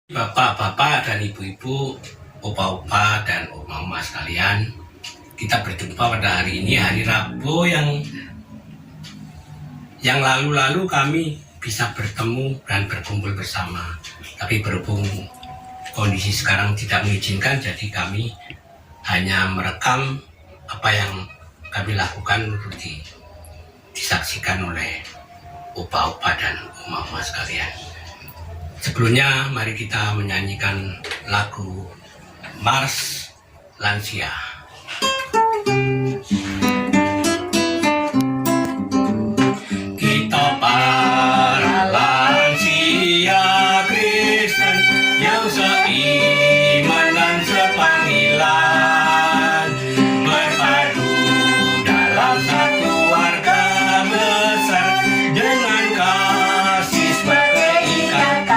Bapak-bapak dan ibu-ibu, opa-opa dan oma-oma sekalian, kita berjumpa pada hari ini, hari Rabu yang lalu-lalu kami bisa bertemu dan berkumpul bersama. Tapi berhubung kondisi sekarang tidak mengizinkan, jadi kami hanya merekam apa yang kami lakukan untuk disaksikan oleh opa-opa dan oma-oma sekalian. Sebelumnya mari kita menyanyikan lagu Mars Lansia. Kita para lansia Kristen yang seiman dan sepanggilan, berpadu dalam satu warga besar dengan kasih sebagai ikatan.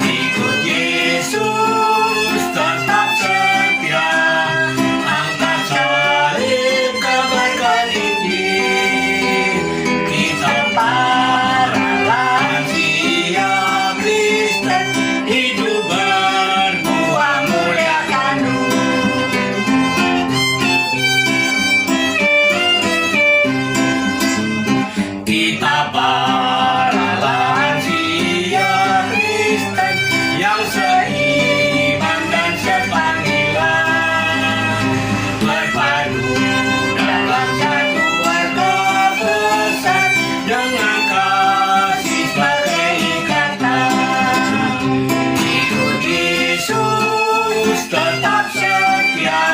Ikut Yesus tetap setia, angkat salib kabarkan Injil. Kita para lansia Kristen hidup berbuah muliakan kita para lansia Kristen yang seiman dan sepanggilan, berpadu dalam satu warga besar dengan kasih sebagai ikatan. Ikut Yesus tetap setia,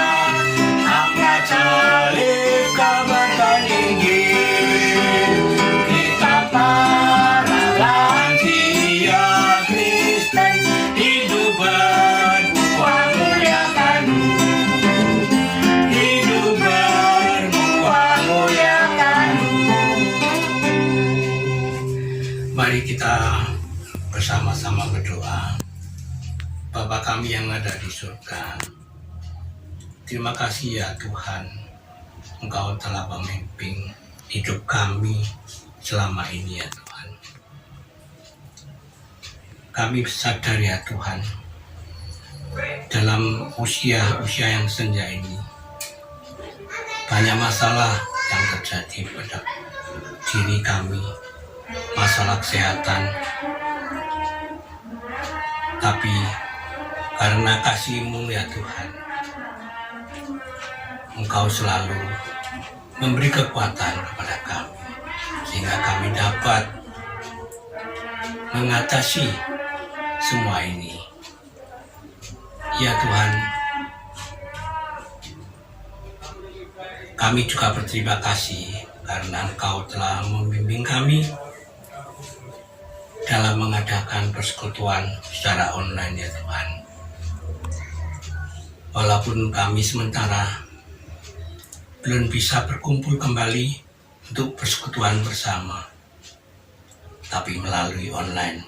angkat salib kabarkan Injil. Kita para lansia Kristen hidup berbuah muliakan, hidup berbuah muliakan. Mari kita bersama-sama berdoa. Bapa kami yang ada di surga, terima kasih ya Tuhan, Engkau telah memimpin hidup kami selama ini ya Tuhan. Kami sadar ya Tuhan, dalam usia yang senja ini banyak masalah yang terjadi pada diri kami, masalah kesehatan. Tapi karena kasih-Mu ya Tuhan, Engkau selalu memberi kekuatan kepada kami, sehingga kami dapat mengatasi semua ini. Ya Tuhan, kami juga berterima kasih karena Engkau telah membimbing kami dalam mengadakan persekutuan secara online ya Tuhan. Walaupun kami sementara belum bisa berkumpul kembali untuk persekutuan bersama, tapi melalui online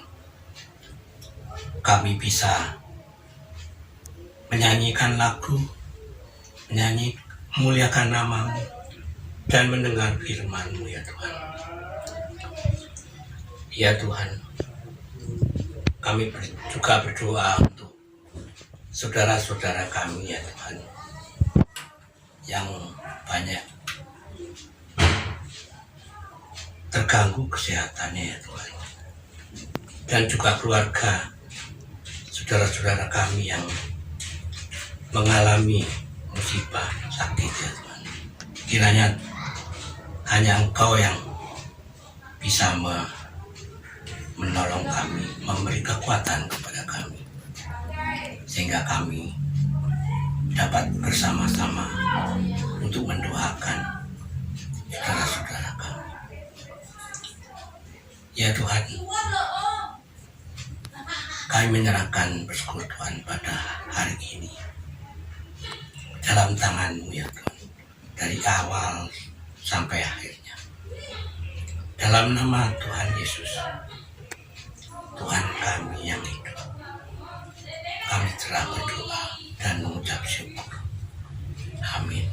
kami bisa menyanyikan lagu, muliakan nama-Mu, dan mendengar firman-Mu ya Tuhan. Ya Tuhan, kami juga berdoa untuk saudara-saudara kami ya Tuhan, yang banyak terganggu kesehatannya ya Tuhan, dan juga keluarga saudara-saudara kami yang mengalami musibah sakit ya Tuhan. Kiranya hanya Engkau yang bisa menolong kami, memberi kekuatan kepada kami, sehingga kami dapat bersama-sama untuk mendoakan saudara-saudara kami. Ya Tuhan, kami menyerahkan persekutuan pada hari ini dalam tangan-Mu ya Tuhan, dari awal sampai akhirnya. Dalam nama Tuhan Yesus, Tuhan kami yang hidup, kami telah berdoa dan mengucap syukur. Amin.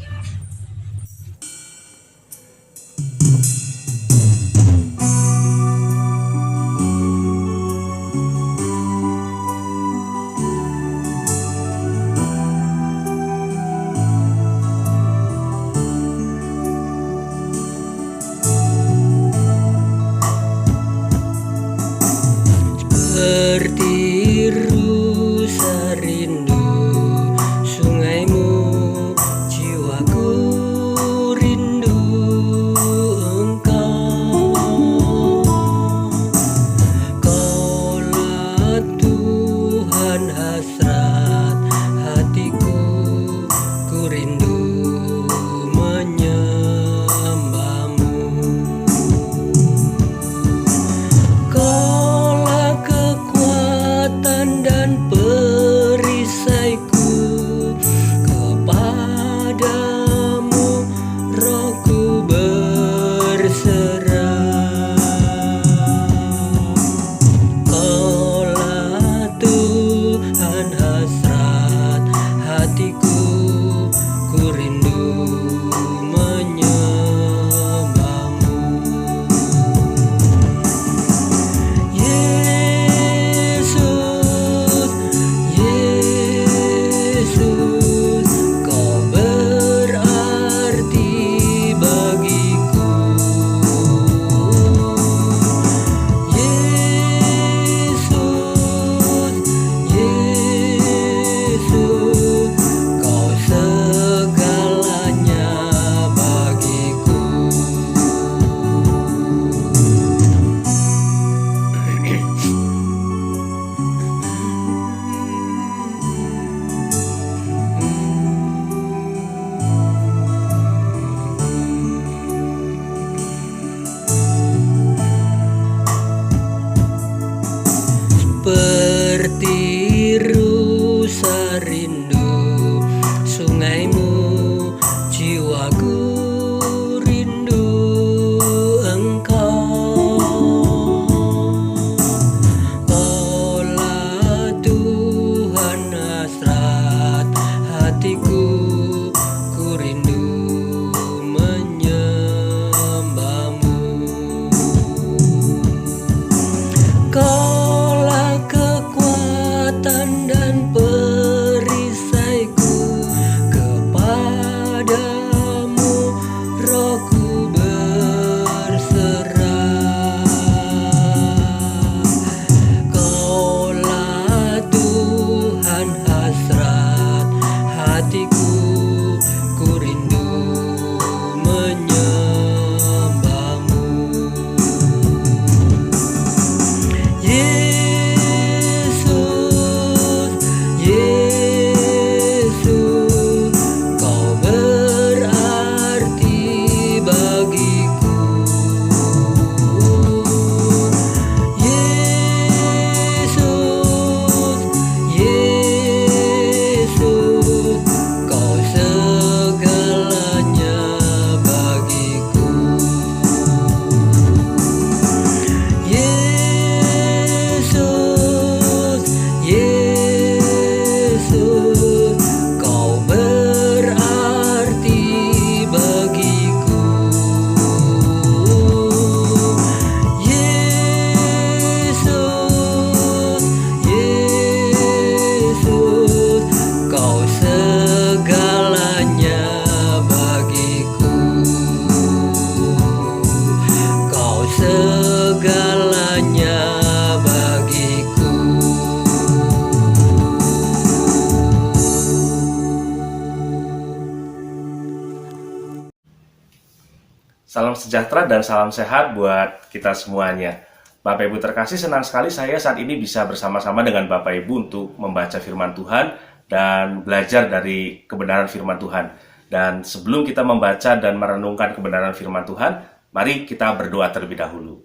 Salam sejahtera dan salam sehat buat kita semuanya. Bapak Ibu terkasih, senang sekali saya saat ini bisa bersama-sama dengan Bapak Ibu untuk membaca firman Tuhan dan belajar dari kebenaran firman Tuhan. Dan sebelum kita membaca dan merenungkan kebenaran firman Tuhan, mari kita berdoa terlebih dahulu.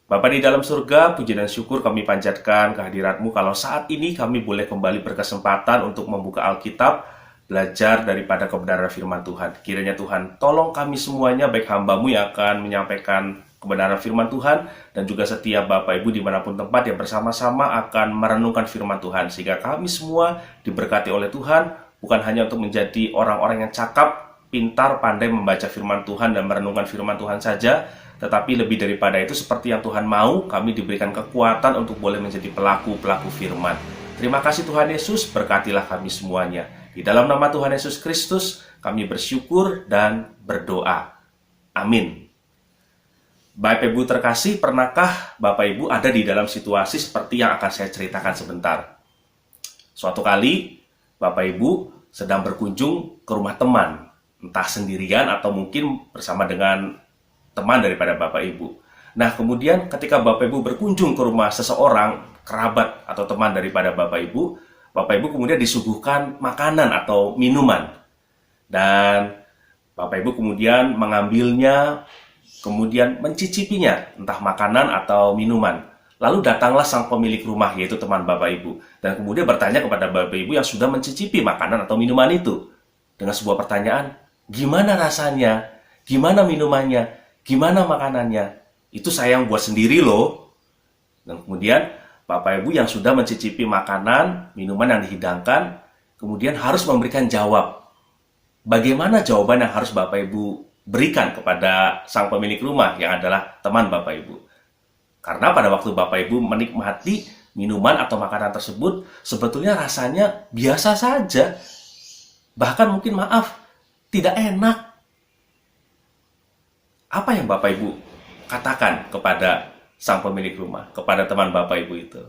Bapa di dalam surga, puji dan syukur kami panjatkan kehadirat-Mu kalau saat ini kami boleh kembali berkesempatan untuk membuka Alkitab, belajar daripada kebenaran firman Tuhan. Kiranya Tuhan tolong kami semuanya, baik hamba-Mu yang akan menyampaikan kebenaran firman Tuhan, dan juga setiap Bapak Ibu dimanapun tempat yang bersama-sama akan merenungkan firman Tuhan, sehingga kami semua diberkati oleh Tuhan, bukan hanya untuk menjadi orang-orang yang cakap, pintar, pandai membaca firman Tuhan dan merenungkan firman Tuhan saja, tetapi lebih daripada itu, seperti yang Tuhan mau, kami diberikan kekuatan untuk boleh menjadi pelaku-pelaku firman. Terima kasih Tuhan Yesus, berkatilah kami semuanya. Di dalam nama Tuhan Yesus Kristus, kami bersyukur dan berdoa. Amin. Bapak Ibu terkasih, pernahkah Bapak Ibu ada di dalam situasi seperti yang akan saya ceritakan sebentar? Suatu kali, Bapak Ibu sedang berkunjung ke rumah teman, entah sendirian atau mungkin bersama dengan teman daripada Bapak Ibu. Nah, kemudian ketika Bapak Ibu berkunjung ke rumah seseorang, kerabat atau teman daripada Bapak Ibu kemudian disuguhkan makanan atau minuman. Dan Bapak Ibu kemudian mengambilnya, kemudian mencicipinya, entah makanan atau minuman. Lalu datanglah sang pemilik rumah, yaitu teman Bapak Ibu, dan kemudian bertanya kepada Bapak Ibu yang sudah mencicipi makanan atau minuman itu, dengan sebuah pertanyaan, gimana rasanya? Gimana minumannya? Gimana makanannya? Itu saya yang buat sendiri loh. Dan kemudian Bapak Ibu yang sudah mencicipi makanan, minuman yang dihidangkan, kemudian harus memberikan jawab. Bagaimana jawaban yang harus Bapak Ibu berikan kepada sang pemilik rumah yang adalah teman Bapak Ibu? Karena pada waktu Bapak Ibu menikmati minuman atau makanan tersebut, sebetulnya rasanya biasa saja. Bahkan mungkin tidak enak. Apa yang Bapak Ibu katakan kepada sang pemilik rumah, kepada teman Bapak Ibu itu?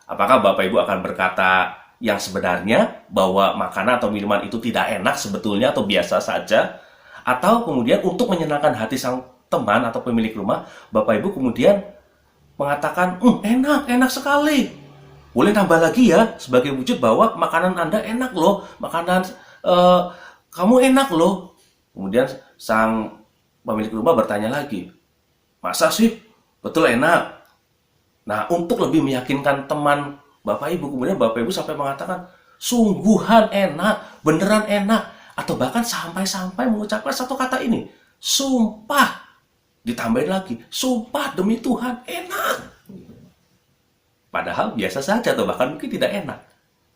Apakah Bapak Ibu akan berkata yang sebenarnya, bahwa makanan atau minuman itu tidak enak sebetulnya atau biasa saja? Atau kemudian untuk menyenangkan hati sang teman atau pemilik rumah, Bapak Ibu kemudian mengatakan, enak sekali, boleh tambah lagi ya, sebagai wujud bahwa makanan Anda enak loh, makanan kamu enak loh. Kemudian sang pemilik rumah bertanya lagi, masa sih? Betul enak. Nah, untuk lebih meyakinkan teman Bapak Ibu, kemudian Bapak Ibu sampai mengatakan, sungguhan enak, beneran enak. Atau bahkan sampai-sampai mengucapkan satu kata ini, sumpah. Ditambahin lagi, sumpah demi Tuhan, enak. Padahal biasa saja atau bahkan mungkin tidak enak.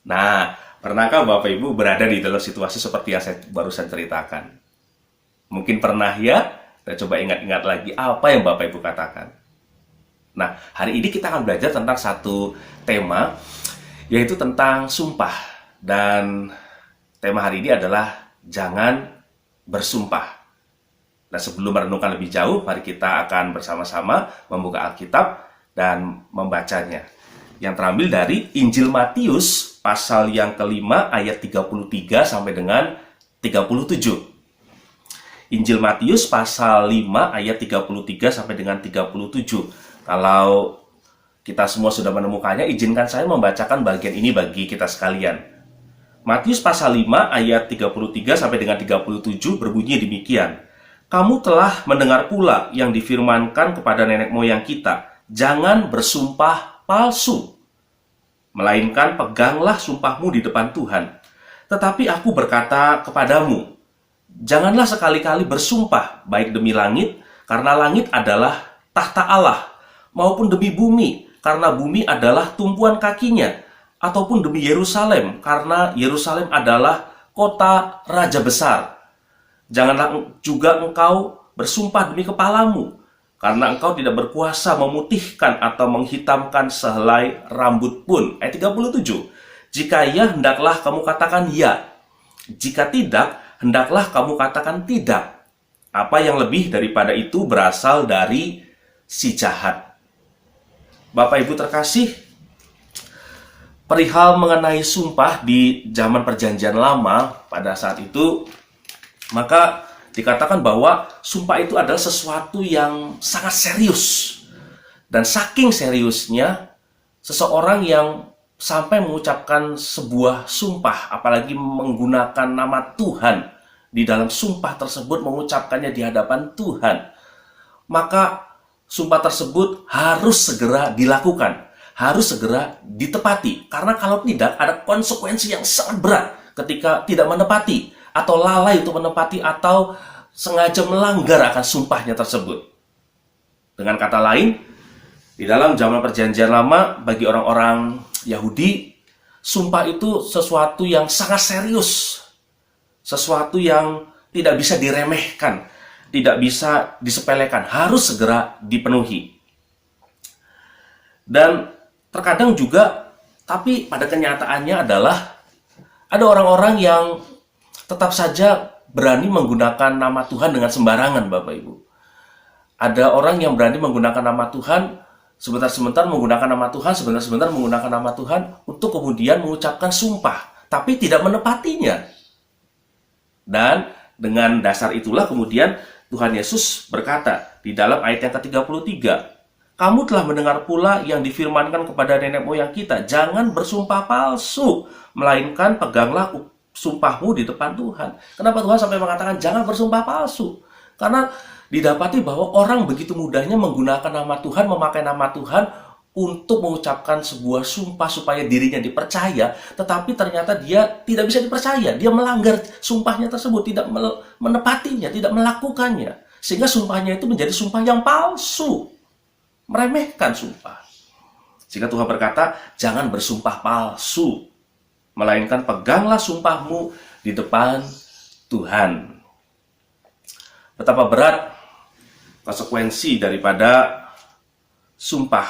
Nah, pernahkah Bapak Ibu berada di dalam situasi seperti yang saya barusan ceritakan? Mungkin pernah ya? Kita coba ingat-ingat lagi apa yang Bapak Ibu katakan. Nah, hari ini kita akan belajar tentang satu tema, yaitu tentang sumpah. Dan tema hari ini adalah jangan bersumpah. Nah, sebelum merenungkan lebih jauh, mari kita akan bersama-sama membuka Alkitab dan membacanya. Yang terambil dari Injil Matius, pasal yang kelima, ayat 33 sampai dengan 37. Injil Matius, pasal 5, ayat 33 sampai dengan 37. Kalau kita semua sudah menemukannya, izinkan saya membacakan bagian ini bagi kita sekalian. Matius pasal 5 ayat 33 sampai dengan 37 berbunyi demikian. Kamu telah mendengar pula yang difirmankan kepada nenek moyang kita, jangan bersumpah palsu, melainkan peganglah sumpahmu di depan Tuhan. Tetapi aku berkata kepadamu, janganlah sekali-kali bersumpah, baik demi langit, karena langit adalah tahta Allah, maupun demi bumi, karena bumi adalah tumpuan kakinya, ataupun demi Yerusalem, karena Yerusalem adalah kota raja besar. Janganlah juga engkau bersumpah demi kepalamu, karena engkau tidak berkuasa memutihkan atau menghitamkan sehelai rambut pun. Ayat 37. Jika ya, hendaklah kamu katakan ya. Jika tidak, hendaklah kamu katakan tidak. Apa yang lebih daripada itu berasal dari si jahat. Bapak Ibu terkasih, perihal mengenai sumpah di zaman perjanjian lama pada saat itu, maka dikatakan bahwa sumpah itu adalah sesuatu yang sangat serius. Dan saking seriusnya, seseorang yang sampai mengucapkan sebuah sumpah, apalagi menggunakan nama Tuhan di dalam sumpah tersebut, mengucapkannya di hadapan Tuhan, maka sumpah tersebut harus segera dilakukan, harus segera ditepati. Karena kalau tidak, ada konsekuensi yang sangat berat ketika tidak menepati, atau lalai untuk menepati, atau sengaja melanggar akan sumpahnya tersebut. Dengan kata lain, di dalam zaman perjanjian lama, bagi orang-orang Yahudi, sumpah itu sesuatu yang sangat serius, sesuatu yang tidak bisa diremehkan, tidak bisa disepelekan, harus segera dipenuhi. Dan terkadang juga, tapi pada kenyataannya adalah ada orang-orang yang tetap saja berani menggunakan nama Tuhan dengan sembarangan, Bapak Ibu. Ada orang yang berani menggunakan nama Tuhan, sebentar-sebentar menggunakan nama Tuhan, sebentar-sebentar menggunakan nama Tuhan, untuk kemudian mengucapkan sumpah, tapi tidak menepatinya. Dan dengan dasar itulah kemudian Tuhan Yesus berkata di dalam ayat yang ke-33, "Kamu telah mendengar pula yang difirmankan kepada nenek moyang kita, jangan bersumpah palsu, melainkan peganglah sumpahmu di depan Tuhan." Kenapa Tuhan sampai mengatakan jangan bersumpah palsu? Karena didapati bahwa orang begitu mudahnya menggunakan nama Tuhan, memakai nama Tuhan untuk mengucapkan sebuah sumpah supaya dirinya dipercaya, tetapi ternyata dia tidak bisa dipercaya. Dia melanggar sumpahnya tersebut, tidak menepatinya, tidak melakukannya. Sehingga sumpahnya itu menjadi sumpah yang palsu, meremehkan sumpah. Sehingga Tuhan berkata, jangan bersumpah palsu, melainkan peganglah sumpahmu di depan Tuhan. Betapa berat konsekuensi daripada sumpah,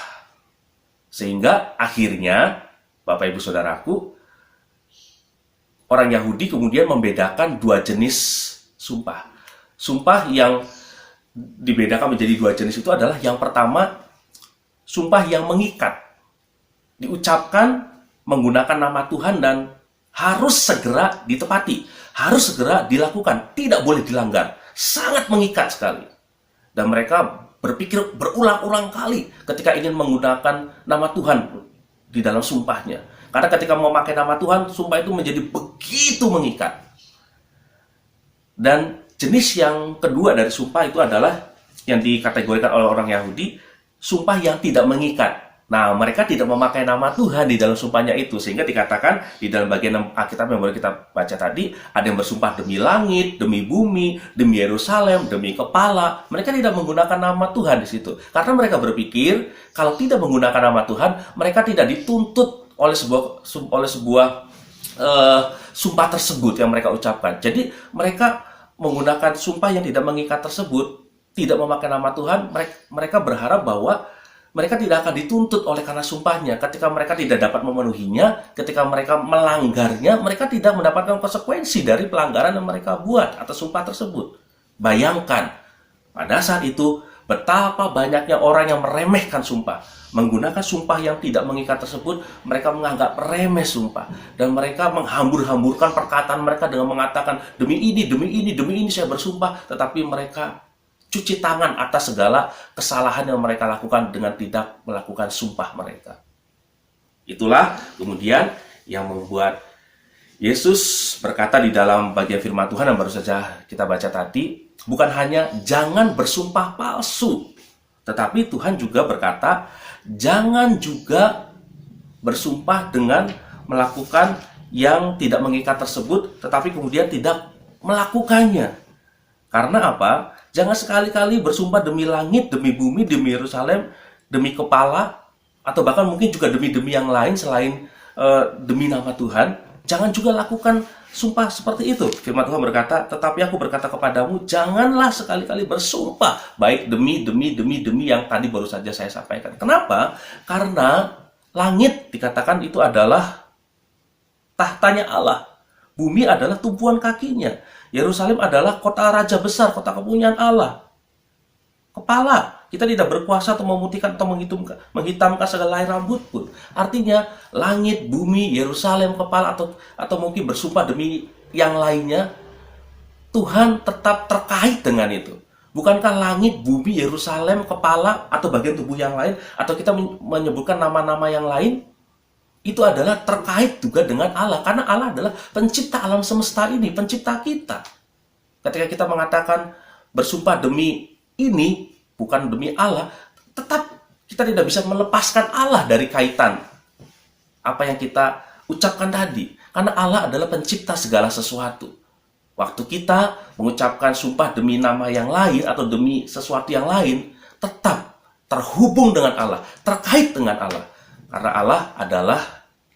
sehingga akhirnya Bapak Ibu Saudaraku, orang Yahudi kemudian membedakan dua jenis sumpah. Sumpah yang dibedakan menjadi dua jenis itu adalah, yang pertama, sumpah yang mengikat, diucapkan menggunakan nama Tuhan dan harus segera ditepati, harus segera dilakukan, tidak boleh dilanggar, sangat mengikat sekali. Dan mereka berpikir berulang-ulang kali ketika ingin menggunakan nama Tuhan di dalam sumpahnya. Karena ketika memakai nama Tuhan, sumpah itu menjadi begitu mengikat. Dan jenis yang kedua dari sumpah itu adalah yang dikategorikan oleh orang Yahudi, sumpah yang tidak mengikat. Nah, mereka tidak memakai nama Tuhan di dalam sumpahnya itu, sehingga dikatakan di dalam bagian Alkitab yang baru kita baca tadi, ada yang bersumpah demi langit, demi bumi, demi Yerusalem, demi kepala. Mereka tidak menggunakan nama Tuhan di situ, karena mereka berpikir kalau tidak menggunakan nama Tuhan, mereka tidak dituntut oleh sebuah sumpah tersebut yang mereka ucapkan. Jadi mereka menggunakan sumpah yang tidak mengikat tersebut, tidak memakai nama Tuhan. Mereka berharap bahwa mereka tidak akan dituntut oleh karena sumpahnya. Ketika mereka tidak dapat memenuhinya, ketika mereka melanggarnya, mereka tidak mendapatkan konsekuensi dari pelanggaran yang mereka buat atas sumpah tersebut. Bayangkan, pada saat itu, betapa banyaknya orang yang meremehkan sumpah. Menggunakan sumpah yang tidak mengikat tersebut, mereka menganggap remeh sumpah. Dan mereka menghambur-hamburkan perkataan mereka dengan mengatakan, demi ini saya bersumpah. Tetapi mereka cuci tangan atas segala kesalahan yang mereka lakukan dengan tidak melakukan sumpah mereka. Itulah kemudian yang membuat Yesus berkata di dalam bagian firman Tuhan yang baru saja kita baca tadi, bukan hanya jangan bersumpah palsu, tetapi Tuhan juga berkata, jangan juga bersumpah dengan melakukan yang tidak mengikat tersebut, tetapi kemudian tidak melakukannya. Karena apa? Jangan sekali-kali bersumpah demi langit, demi bumi, demi Yerusalem, demi kepala, atau bahkan mungkin juga demi-demi yang lain selain demi nama Tuhan. Jangan juga lakukan sumpah seperti itu. Firman Tuhan berkata, tetapi aku berkata kepadamu, janganlah sekali-kali bersumpah, baik demi yang tadi baru saja saya sampaikan. Kenapa? Karena langit dikatakan itu adalah tahtanya Allah. Bumi adalah tumpuan kakinya. Yerusalem adalah kota raja besar, kota kepunyaan Allah. Kepala, kita tidak berkuasa untuk memutihkan atau menghitamkan segala helai rambut pun. Artinya, langit, bumi, Yerusalem, kepala, atau mungkin bersumpah demi yang lainnya, Tuhan tetap terkait dengan itu. Bukankah langit, bumi, Yerusalem, kepala, atau bagian tubuh yang lain, atau kita menyebutkan nama-nama yang lain, itu adalah terkait juga dengan Allah. Karena Allah adalah pencipta alam semesta ini, pencipta kita. Ketika kita mengatakan bersumpah demi ini, bukan demi Allah, tetap kita tidak bisa melepaskan Allah dari kaitan apa yang kita ucapkan tadi. Karena Allah adalah pencipta segala sesuatu. Waktu kita mengucapkan sumpah demi nama yang lain atau demi sesuatu yang lain, tetap terhubung dengan Allah, terkait dengan Allah. Karena Allah adalah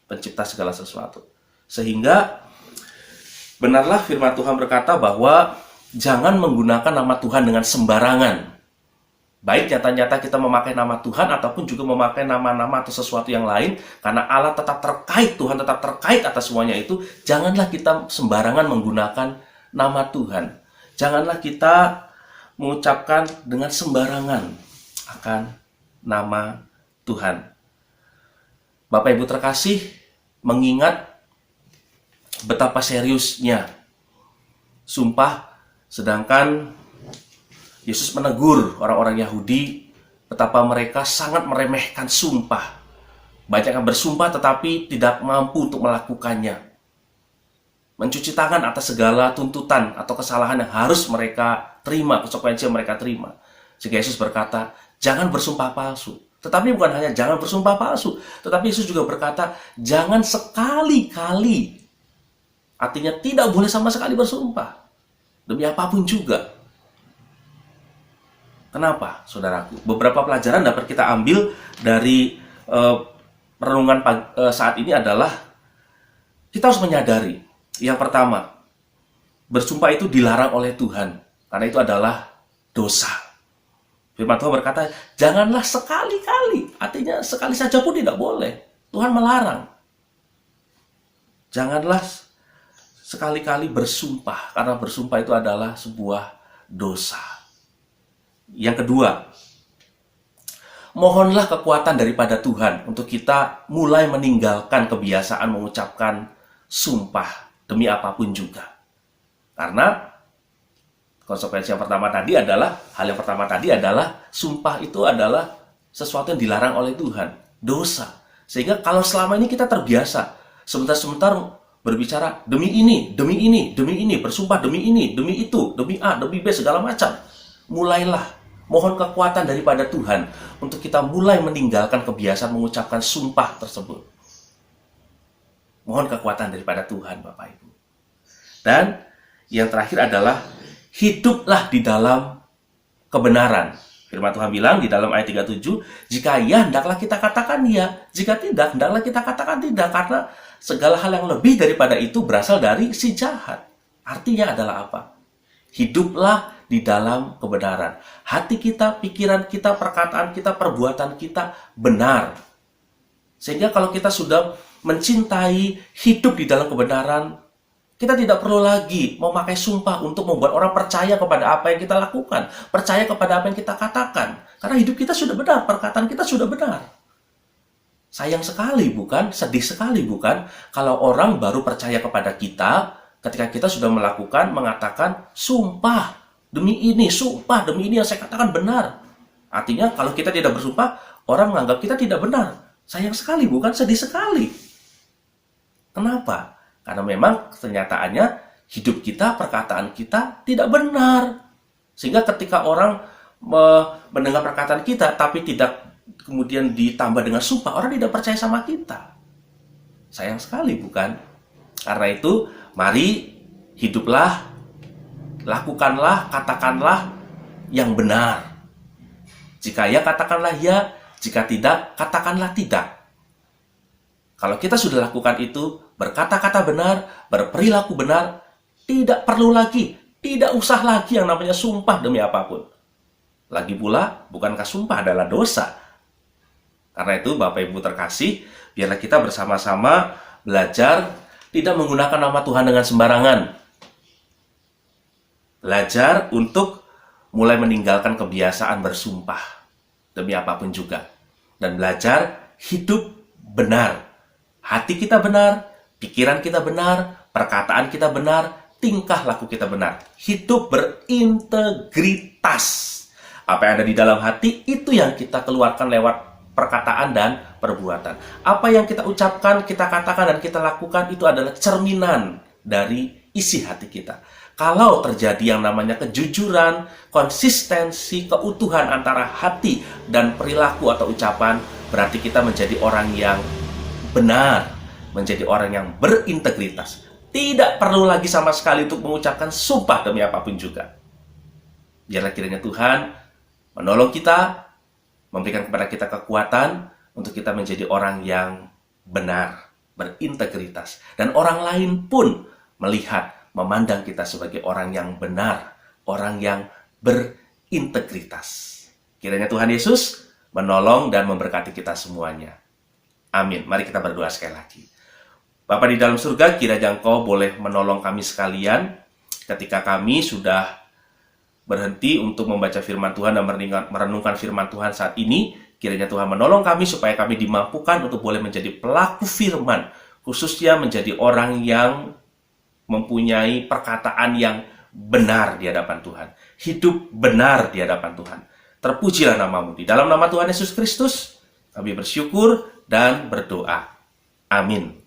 pencipta segala sesuatu. Sehingga benarlah firman Tuhan berkata bahwa jangan menggunakan nama Tuhan dengan sembarangan. Baik nyata-nyata kita memakai nama Tuhan ataupun juga memakai nama-nama atau sesuatu yang lain, karena Allah tetap terkait, Tuhan tetap terkait atas semuanya itu. Janganlah kita sembarangan menggunakan nama Tuhan. Janganlah kita mengucapkan dengan sembarangan akan nama Tuhan. Bapak Ibu terkasih, mengingat betapa seriusnya sumpah, sedangkan Yesus menegur orang-orang Yahudi betapa mereka sangat meremehkan sumpah. Banyak yang bersumpah tetapi tidak mampu untuk melakukannya. Mencuci tangan atas segala tuntutan atau kesalahan yang harus mereka terima, konsekuensi yang mereka terima. Sehingga Yesus berkata, jangan bersumpah palsu. Tetapi bukan hanya jangan bersumpah palsu, tetapi Yesus juga berkata, jangan sekali-kali. Artinya tidak boleh sama sekali bersumpah. Demi apapun juga. Kenapa, saudaraku? Beberapa pelajaran dapat kita ambil dari renungan saat ini adalah kita harus menyadari. Yang pertama, bersumpah itu dilarang oleh Tuhan. Karena itu adalah dosa. Firman Tuhan berkata, janganlah sekali-kali. Artinya sekali saja pun tidak boleh. Tuhan melarang. Janganlah sekali-kali bersumpah. Karena bersumpah itu adalah sebuah dosa. Yang kedua, mohonlah kekuatan daripada Tuhan untuk kita mulai meninggalkan kebiasaan mengucapkan sumpah demi apapun juga. Karena konsekuensi yang pertama tadi adalah, hal yang pertama tadi adalah sumpah itu adalah sesuatu yang dilarang oleh Tuhan, dosa. Sehingga kalau selama ini kita terbiasa sebentar-sebentar berbicara demi ini, bersumpah demi ini, demi itu, demi A, demi B, segala macam. Mulailah mohon kekuatan daripada Tuhan untuk kita mulai meninggalkan kebiasaan mengucapkan sumpah tersebut. Mohon kekuatan daripada Tuhan, Bapak Ibu. Dan yang terakhir adalah hiduplah di dalam kebenaran. Firman Tuhan bilang di dalam ayat 37, jika ya, hendaklah kita katakan ya. Jika tidak, hendaklah kita katakan tidak. Karena segala hal yang lebih daripada itu berasal dari si jahat. Artinya adalah apa? Hiduplah di dalam kebenaran. Hati kita, pikiran kita, perkataan kita, perbuatan kita benar. Sehingga kalau kita sudah mencintai hidup di dalam kebenaran, kita tidak perlu lagi memakai sumpah untuk membuat orang percaya kepada apa yang kita lakukan, percaya kepada apa yang kita katakan. Karena hidup kita sudah benar, perkataan kita sudah benar. Sayang sekali bukan? Sedih sekali bukan? Kalau orang baru percaya kepada kita ketika kita sudah mengatakan sumpah demi ini, sumpah demi ini yang saya katakan benar. Artinya kalau kita tidak bersumpah, orang menganggap kita tidak benar. Sayang sekali bukan? Sedih sekali. Kenapa? Karena memang kenyataannya hidup kita, perkataan kita tidak benar. Sehingga ketika orang mendengar perkataan kita tapi tidak kemudian ditambah dengan sumpah, orang tidak percaya sama kita. Sayang sekali bukan? Karena itu mari hiduplah, lakukanlah, katakanlah yang benar. Jika ya, katakanlah ya. Jika tidak, katakanlah tidak. Kalau kita sudah lakukan itu, berkata-kata benar, berperilaku benar, tidak perlu lagi, tidak usah lagi yang namanya sumpah demi apapun. Lagi pula, bukankah sumpah adalah dosa? Karena itu, Bapak Ibu terkasih, biarlah kita bersama-sama belajar tidak menggunakan nama Tuhan dengan sembarangan. Belajar untuk mulai meninggalkan kebiasaan bersumpah demi apapun juga. Dan belajar hidup benar. Hati kita benar, pikiran kita benar, perkataan kita benar, tingkah laku kita benar. Hidup berintegritas. Apa yang ada di dalam hati, itu yang kita keluarkan lewat perkataan dan perbuatan. Apa yang kita ucapkan, kita katakan, dan kita lakukan, itu adalah cerminan dari isi hati kita. Kalau terjadi yang namanya kejujuran, konsistensi, keutuhan antara hati dan perilaku atau ucapan, berarti kita menjadi orang yang benar, menjadi orang yang berintegritas. Tidak perlu lagi sama sekali untuk mengucapkan sumpah demi apapun juga. Biarlah kiranya Tuhan menolong kita, memberikan kepada kita kekuatan untuk kita menjadi orang yang benar, berintegritas. Dan orang lain pun melihat, memandang kita sebagai orang yang benar, orang yang berintegritas. Kiranya Tuhan Yesus menolong dan memberkati kita semuanya. Amin. Mari kita berdoa sekali lagi. Bapa di dalam surga, kiranya Engkau boleh menolong kami sekalian ketika kami sudah berhenti untuk membaca firman Tuhan dan merenungkan firman Tuhan saat ini. Kiranya Tuhan menolong kami supaya kami dimampukan untuk boleh menjadi pelaku firman, khususnya menjadi orang yang mempunyai perkataan yang benar di hadapan Tuhan. Hidup benar di hadapan Tuhan. Terpujilah nama-Mu. Di dalam nama Tuhan Yesus Kristus, kami bersyukur dan berdoa. Amin.